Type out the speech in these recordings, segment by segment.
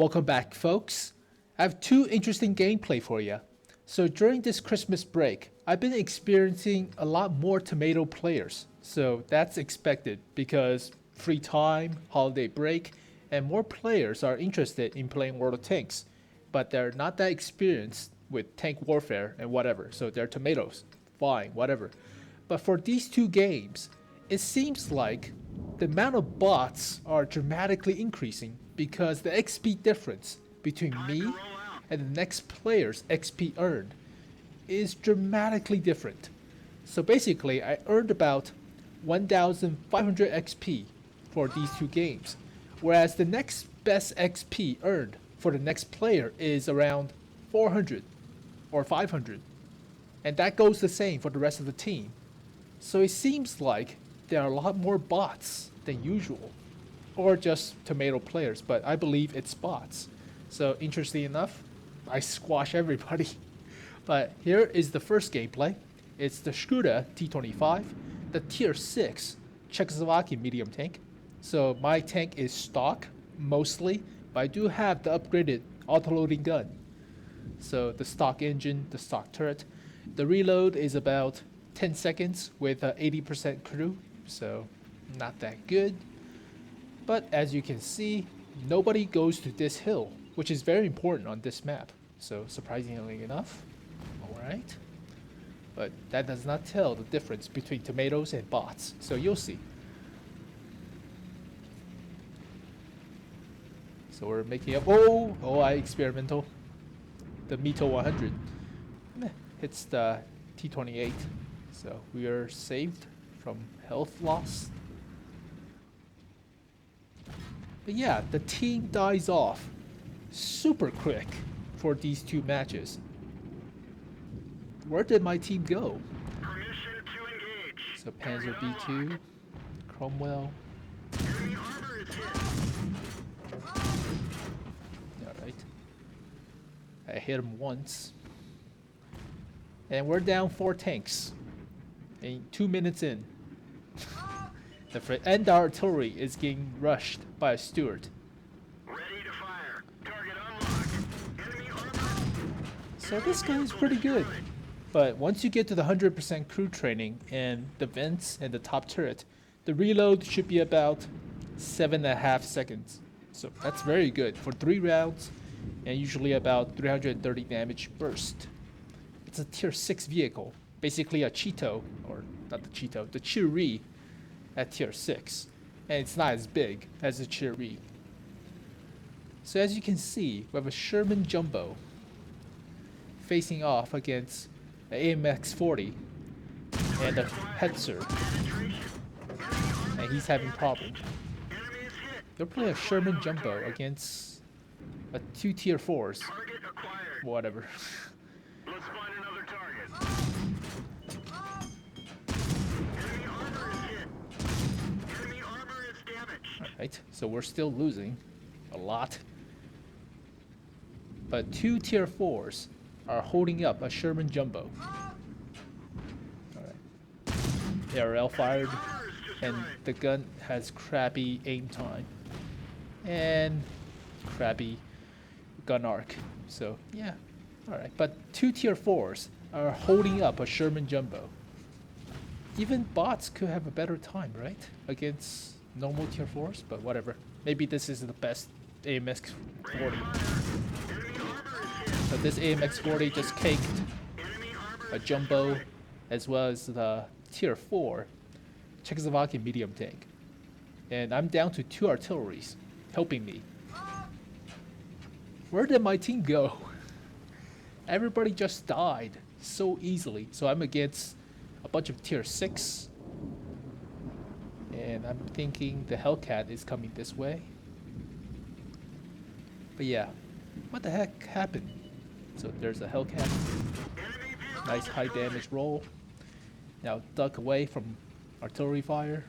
Welcome back, folks. I have two interesting gameplay for you. So during this Christmas break, I've been experiencing a lot more tomato players. So that's expected because free time, holiday break, and more players are interested in playing World of Tanks. But they're not that experienced with tank warfare and whatever. So they're tomatoes. Fine, whatever. But for these two games, it seems like the amount of bots are dramatically increasing because the XP difference between me and the next player's XP earned is dramatically different. So basically, I earned about 1,500 XP for these two games, whereas the next best XP earned for the next player is around 400 or 500, and that goes the same for the rest of the team. So it seems like there are a lot more bots than usual, or just tomato players, but I believe it's bots. So interesting enough, I squash everybody. But here is the first gameplay. It's the Scuda T25, the tier 6 Czechoslovakian medium tank. So my tank is stock, mostly, but I do have the upgraded auto-loading gun. So the stock engine, the stock turret. The reload is about 10 seconds with 80% crew, so not that good. But as you can see, nobody goes to this hill, which is very important on this map. So surprisingly enough, alright. But that does not tell the difference between tomatoes and bots, so you'll see. So we're making up, I experimental. The Mito 100 hits the T28, so we are saved from health loss. But yeah, the team dies off super quick for these two matches. Where did my team go? Permission to engage. So Panzer B2, Cromwell. Enemy armor is hit. Alright. I hit him once. And we're down 4 tanks. And 2 minutes in. And our artillery is getting rushed by a Stuart. Ready to fire. Target unlocked. Enemy armor. So this guy is pretty good. But once you get to the 100% crew training and the vents and the top turret, the reload should be about 7.5 seconds. So that's very good for 3 rounds and usually about 330 damage burst. It's a tier 6 vehicle, basically a Cheeto, or not the Cheeto, the Chiri at tier 6. And it's not as big as the Chiri. So as you can see, we have a Sherman Jumbo facing off against the AMX-40 and a Hetzer. And he's having problems. They'll play a Sherman Jumbo against a 2 tier 4s. Target acquired. Whatever. Let's find another target. Enemy armor is hit. Enemy armor is damaged. Alright, so we're still losing a lot. But 2 tier 4s are holding up a Sherman Jumbo. Alright. ARL fired, and the gun has crappy aim time. And crappy gun arc. So, yeah. Alright, but 2 tier 4s are holding up a Sherman Jumbo. Even bots could have a better time, right? Against normal tier 4s, but whatever. Maybe this is the best AMX-40. So this AMX-40 just caked a Jumbo as well as the tier 4 Czechoslovakian medium tank. And I'm down to 2 artilleries helping me. Where did my team go? Everybody just died so easily. So I'm against a bunch of tier 6. And I'm thinking the Hellcat is coming this way. But yeah, what the heck happened? So there's a Hellcat. Nice high damage roll. Now duck away from artillery fire.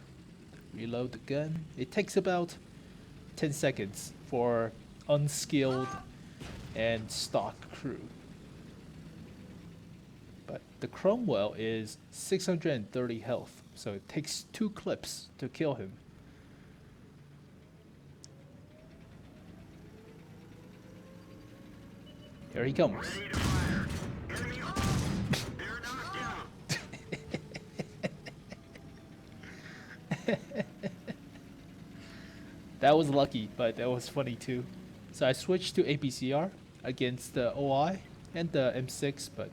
Reload the gun. It takes about 10 seconds for unskilled and stock crew. But the Cromwell is 630 health, so it takes 2 clips to kill him. Here he comes. Ready to fire. Enemy armor. They're knocked down. That was lucky, but that was funny too. So I switched to APCR against the OI and the M6, but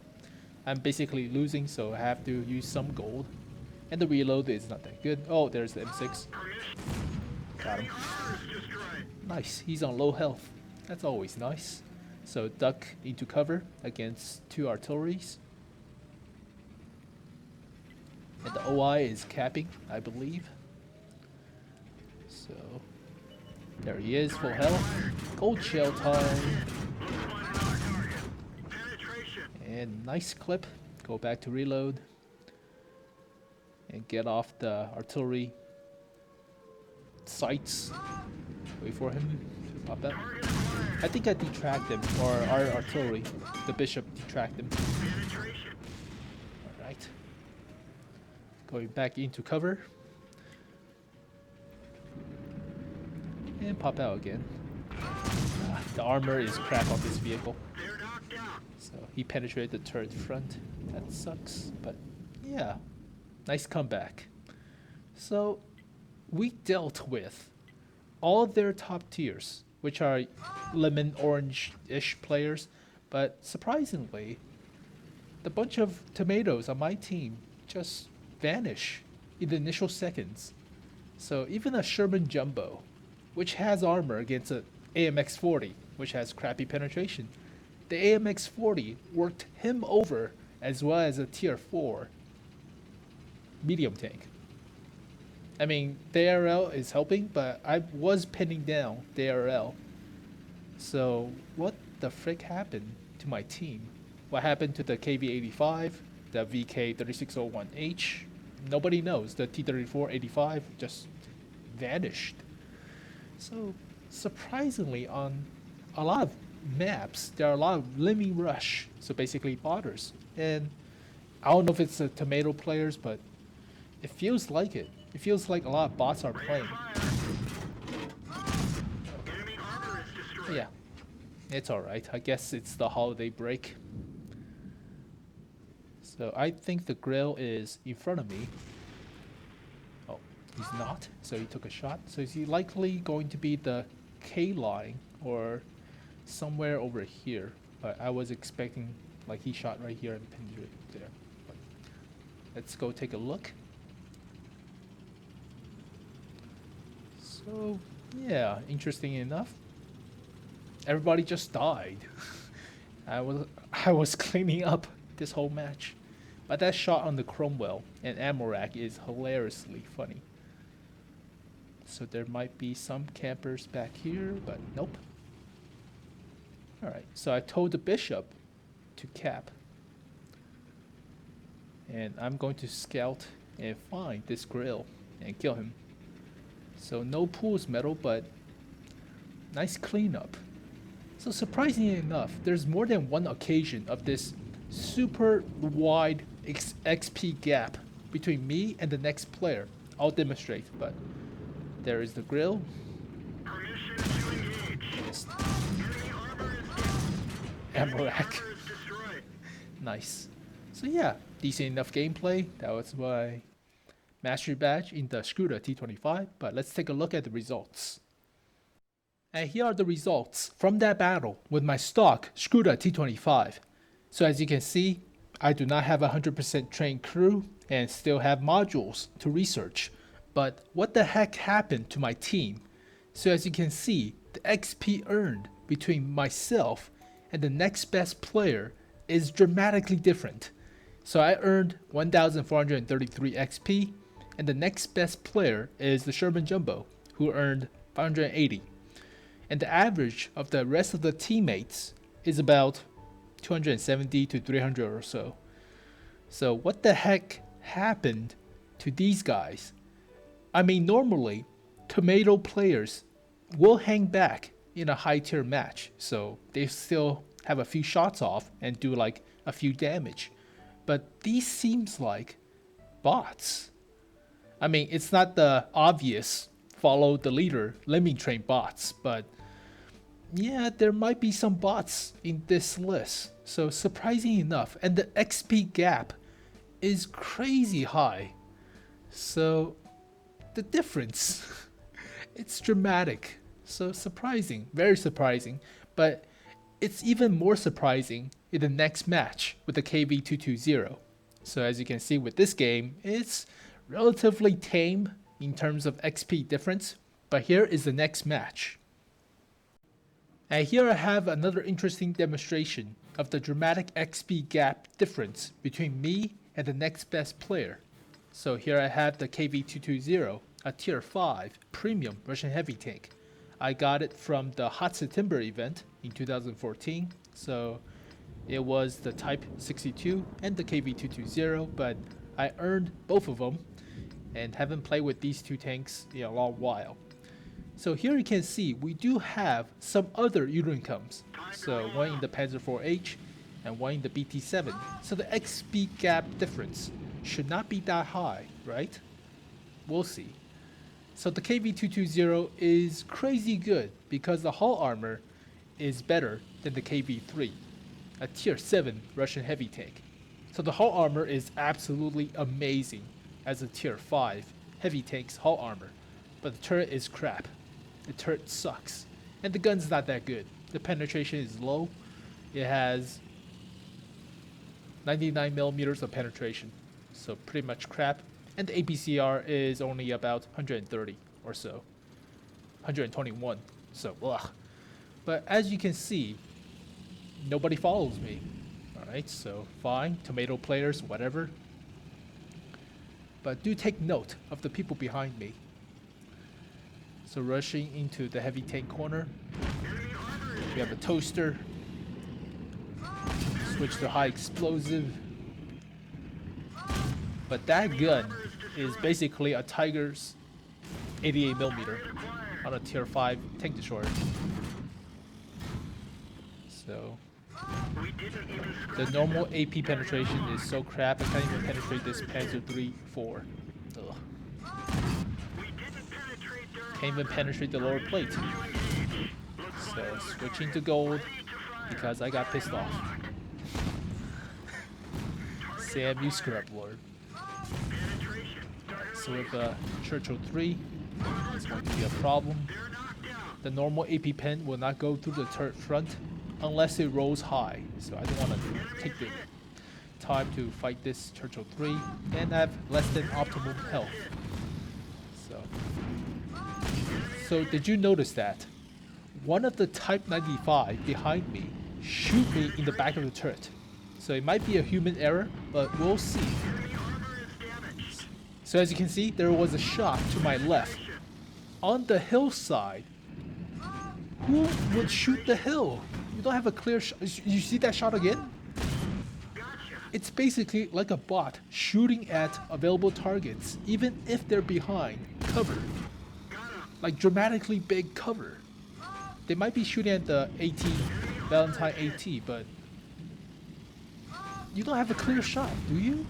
I'm basically losing, so I have to use some gold. And the reload is not that good. Oh, there's the M6. Got him. Enemy armor is destroyed. Nice, he's on low health. That's always nice. So duck into cover against 2 artilleries. And the OI is capping, I believe. So there he is, full health. Gold shell time. Penetration. And nice clip. Go back to reload. And get off the artillery sights. Wait for him to pop out. I think I detract him, or our artillery, the bishop detract him. Penetration. Alright. Going back into cover. And pop out again. The armor is crap on this vehicle. They're knocked out. So he penetrated the turret front. That sucks, but yeah. Nice comeback. So we dealt with all their top tiers, which are lemon orange-ish players, but surprisingly, the bunch of tomatoes on my team just vanish in the initial seconds. So even a Sherman Jumbo, which has armor against an AMX-40, which has crappy penetration, the AMX-40 worked him over as well as a tier 4 medium tank. I mean, the ARL is helping, but I was pinning down the ARL. So what the frick happened to my team? What happened to the KV-85, the VK3601H? Nobody knows. The T3485 just vanished. So surprisingly, on a lot of maps, there are a lot of Lemmy Rush, so basically botters. And I don't know if it's the tomato players, but it feels like it. It feels like a lot of bots are playing. Enemy armor is destroyed. Yeah, it's alright. I guess it's the holiday break. So I think the grill is in front of me. Oh, he's not. So he took a shot. So is he likely going to be the K line or somewhere over here? But I was expecting like he shot right here and pinned it there. But let's go take a look. So yeah, interesting enough, everybody just died. I was cleaning up this whole match, but that shot on the Cromwell and ammo rack is hilariously funny. So there might be some campers back here, but nope. All right, so I told the bishop to cap, and I'm going to scout and find this grill and kill him. So no pools metal, but nice cleanup. So surprisingly enough, there's more than one occasion of this super wide XP gap between me and the next player. I'll demonstrate, but there is the grill. Permission to engage. Missed. Enemy armor is down. Ammo rack. Armor is destroyed. Nice. So yeah, decent enough gameplay. That was my mastery badge in the Scuda T25, but let's take a look at the results. And here are the results from that battle with my stock Scuda T25. So as you can see, I do not have a 100% trained crew and still have modules to research. But what the heck happened to my team? So as you can see, the XP earned between myself and the next best player is dramatically different. So I earned 1,433 XP, and the next best player is the Sherman Jumbo, who earned 580. And the average of the rest of the teammates is about 270 to 300 or so. So what the heck happened to these guys? I mean, normally, tomato players will hang back in a high tier match, so they still have a few shots off and do like a few damage. But these seems like bots. I mean, it's not the obvious follow the leader lemming train bots, but yeah, there might be some bots in this list. So surprising enough, and the XP gap is crazy high. So the difference, it's dramatic. So surprising, very surprising. But it's even more surprising in the next match with the KV-220. So as you can see with this game, it's relatively tame in terms of XP difference. But here is the next match. And here I have another interesting demonstration of the dramatic XP gap difference between me and the next best player. So here I have the KV-220, a tier 5 premium Russian heavy tank. I got it from the Hot September event in 2014, so it was the Type 62 and the KV-220, but I earned both of them and haven't played with these two tanks in a long while. So here you can see we do have some other Urincoms. So one in the Panzer IV-H and one in the BT-7. So the XP gap difference should not be that high, right? We'll see. So the KV-220 is crazy good because the hull armor is better than the KV-3, a tier 7 Russian heavy tank. So the hull armor is absolutely amazing as a tier 5 heavy tank's hull armor, but the turret is crap. The turret sucks, and the gun's not that good. The penetration is low. It has 99 millimeters of penetration, so pretty much crap. And the APCR is only about 130 or so, 121. So, ugh. But as you can see, nobody follows me. All right, so fine, tomato players, whatever. But do take note of the people behind me. So rushing into the heavy tank corner, we have a toaster, switch to high explosive, but that gun is basically a Tiger's 88mm on a tier 5 tank destroyer. So the normal AP penetration is so crap, I can't even penetrate this Panzer III-4. Ugh. Can't even penetrate the lower plate. So switching to gold because I got pissed off. Sam, you screw up, Lord. So with Churchill 3, it's going to be a problem. The normal AP pen will not go through the turret front unless it rolls high. So I don't want to take the time to fight this Churchill 3 and have less than optimal health. So did you notice that? One of the Type 95 behind me shoot me in the back of the turret. So it might be a human error, but we'll see. So as you can see, there was a shot to my left. On the hillside. Who would shoot the hill? You don't have a clear shot. You see that shot again? It's basically like a bot shooting at available targets, even if they're behind cover. Like dramatically big cover. They might be shooting at the AT, Valentine AT, but you don't have a clear shot, do you?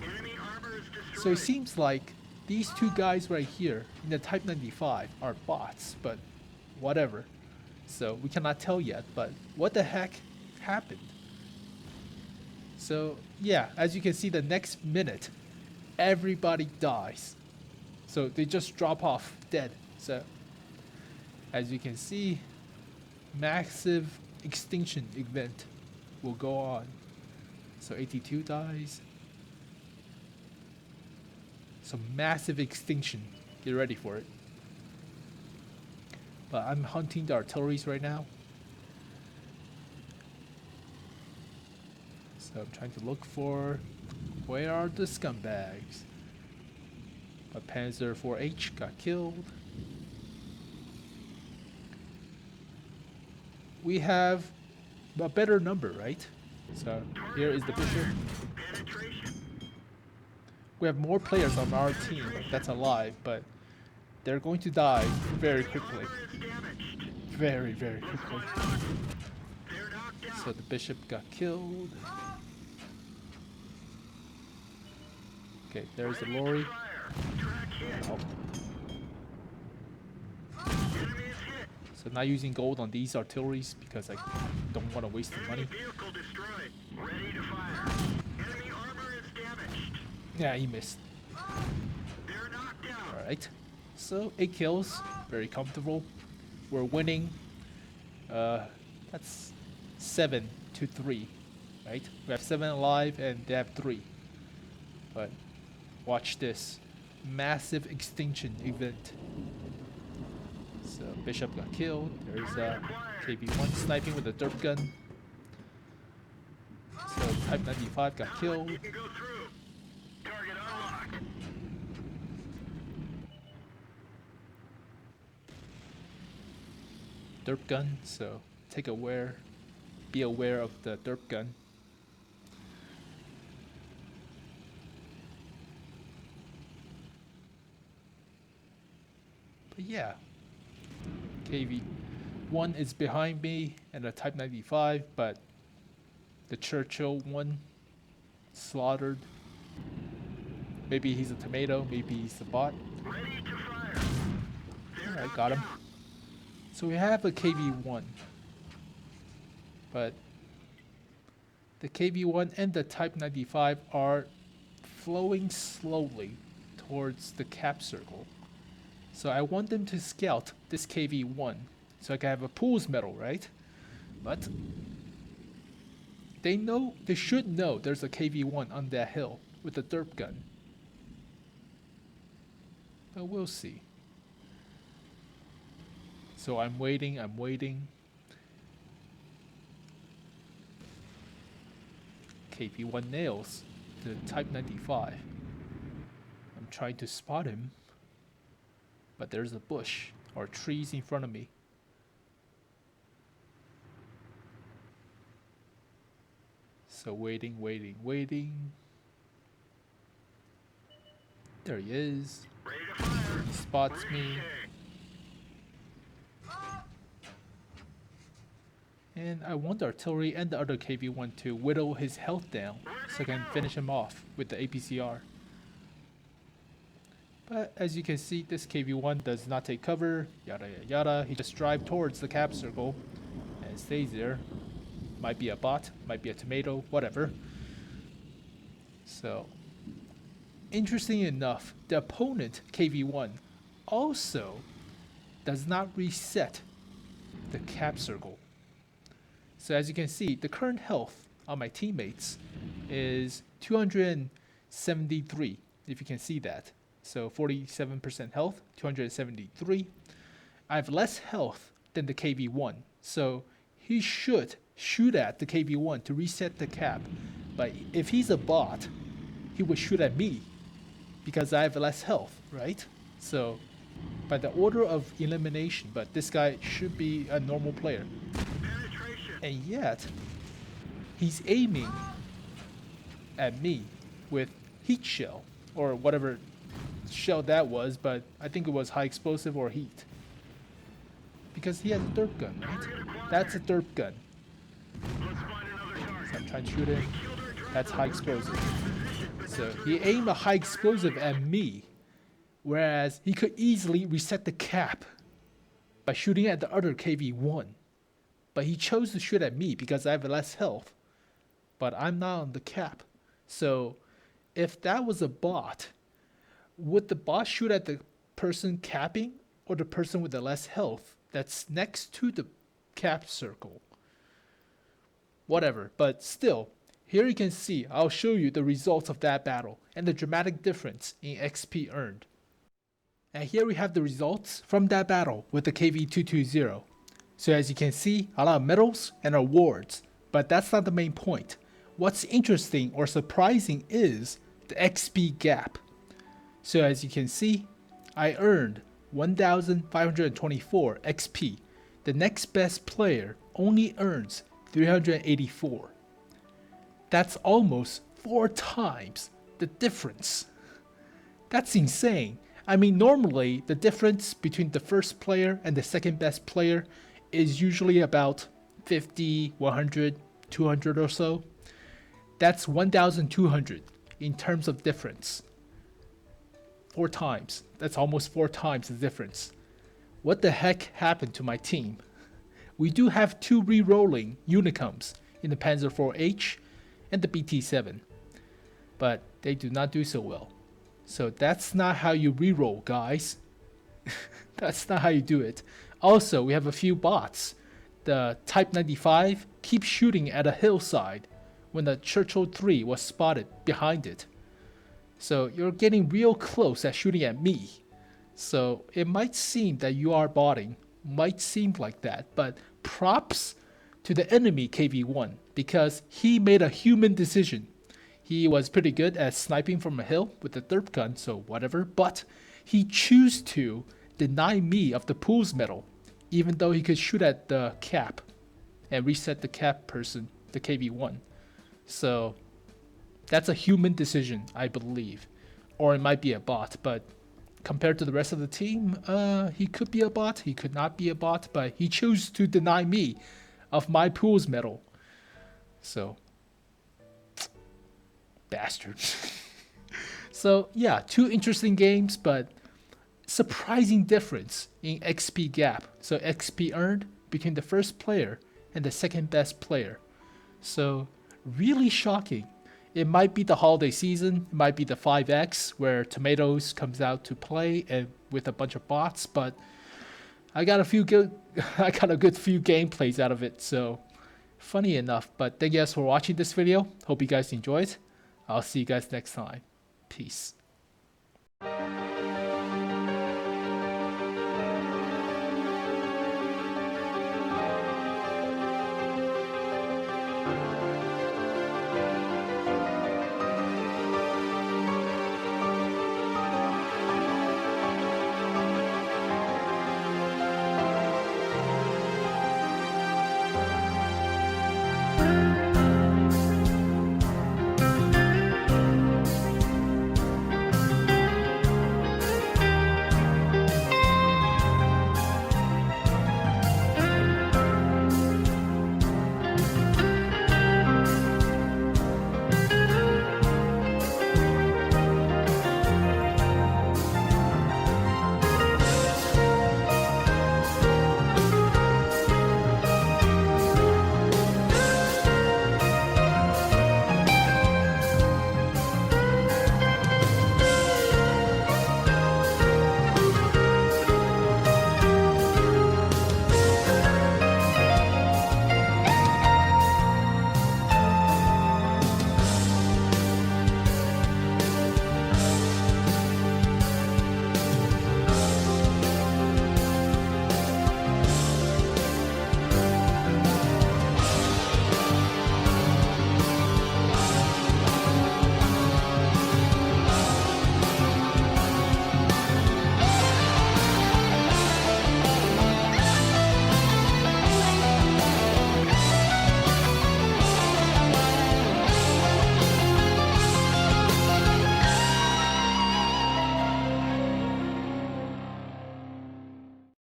So it seems like these two guys right here in the Type 95 are bots, but whatever. So we cannot tell yet, but what the heck happened? So yeah, as you can see, the next minute, everybody dies. So they just drop off dead. So as you can see, massive extinction event will go on. So 82 dies. So massive extinction. Get ready for it. But I'm hunting the artilleries right now. So I'm trying to look for where are the scumbags. A Panzer IV-H got killed. We have a better number, right? So here is the Bishop. We have more players on our team that's alive, but they're going to die very quickly. Very, very quickly. So the Bishop got killed. Okay, there's the lorry. Oh. So not using gold on these artilleries because I don't want to waste the money. Enemy vehicle destroyed. Ready to fire. Enemy armor is damaged. Yeah, he missed. They're knocked down. Alright. So 8 kills. Very comfortable. We're winning. That's 7-3. Right? We have 7 alive and they have 3. But watch this. Massive extinction event. So Bishop got killed. There's KV-1 sniping with a derp gun. So Type 95 got killed. You can go through. Target unlocked. Derp gun, so be aware of the derp gun. But yeah, KV-1 is behind me and a Type 95, but the Churchill one slaughtered. Maybe he's a tomato, maybe he's a bot. Ready to fire. Alright, got him. So we have a KV-1, but the KV-1 and the Type 95 are flowing slowly towards the cap circle. So I want them to scout this KV-1 so I can have a pool's medal, right? But they should know there's a KV-1 on that hill with a derp gun. But we'll see. So I'm waiting. KV-1 nails the Type 95. I'm trying to spot him, but there's a bush or trees in front of me. So waiting. There he is. Ready to fire. He spots me. And I want the artillery and the other KV-1 to whittle his health down so I can finish him off with the APCR. But as you can see, this KV-1 does not take cover, yada yada yada. He just drives towards the cap circle and stays there. Might be a bot, might be a tomato, whatever. So, interesting enough, the opponent KV-1 also does not reset the cap circle. So as you can see, the current health on my teammates is 273, if you can see that. So 47% health, 273. I have less health than the KV-1, so he should shoot at the KV-1 to reset the cap. But if he's a bot, he would shoot at me because I have less health, right? So by the order of elimination, but this guy should be a normal player. And yet, he's aiming at me with heat shell, or whatever shell that was, but I think it was high explosive or heat. Because he has a derp gun, right? That's a derp gun. So I'm trying to shoot him. That's high explosive. So he aimed a high explosive at me, whereas he could easily reset the cap by shooting at the other KV-1. But he chose to shoot at me because I have less health. But I'm not on the cap. So if that was a bot, would the bot shoot at the person capping or the person with the less health that's next to the cap circle? Whatever, but still, here you can see, I'll show you the results of that battle and the dramatic difference in XP earned. And here we have the results from that battle with the KV-220. So as you can see, a lot of medals and awards, but that's not the main point. What's interesting or surprising is the XP gap. So as you can see, I earned 1,524 XP. The next best player only earns 384. That's almost 4 times the difference. That's insane. I mean, normally the difference between the first player and the second best player is usually about 50, 100, 200 or so. That's 1,200 in terms of difference. 4 times. That's almost 4 times the difference. what the heck happened to my team? We do have 2 re-rolling Unicums in the Panzer IV-H and the BT-7, but they do not do so well. So that's not how you re-roll, guys. That's not how you do it. Also, we have a few bots. The Type 95 keeps shooting at a hillside when the Churchill 3 was spotted behind it. So you're getting real close at shooting at me. So it might seem that you are botting, might seem like that, but props to the enemy KV-1 because he made a human decision. He was pretty good at sniping from a hill with the derp gun, so whatever, but he chose to deny me of the Pools medal, even though he could shoot at the cap and reset the cap person, the KV-1. So that's a human decision, I believe. Or it might be a bot, but compared to the rest of the team, he could be a bot, he could not be a bot, but he chose to deny me of my Pools medal. So, bastard. So yeah, 2 interesting games, but surprising difference in XP gap. So XP earned between the first player and the second best player. So really shocking. It might be the holiday season, it might be the 5X where Tomatoes comes out to play and with a bunch of bots, but I got a good few gameplays out of it, so funny enough. But thank you guys for watching this video. Hope you guys enjoyed. I'll see you guys next time. Peace.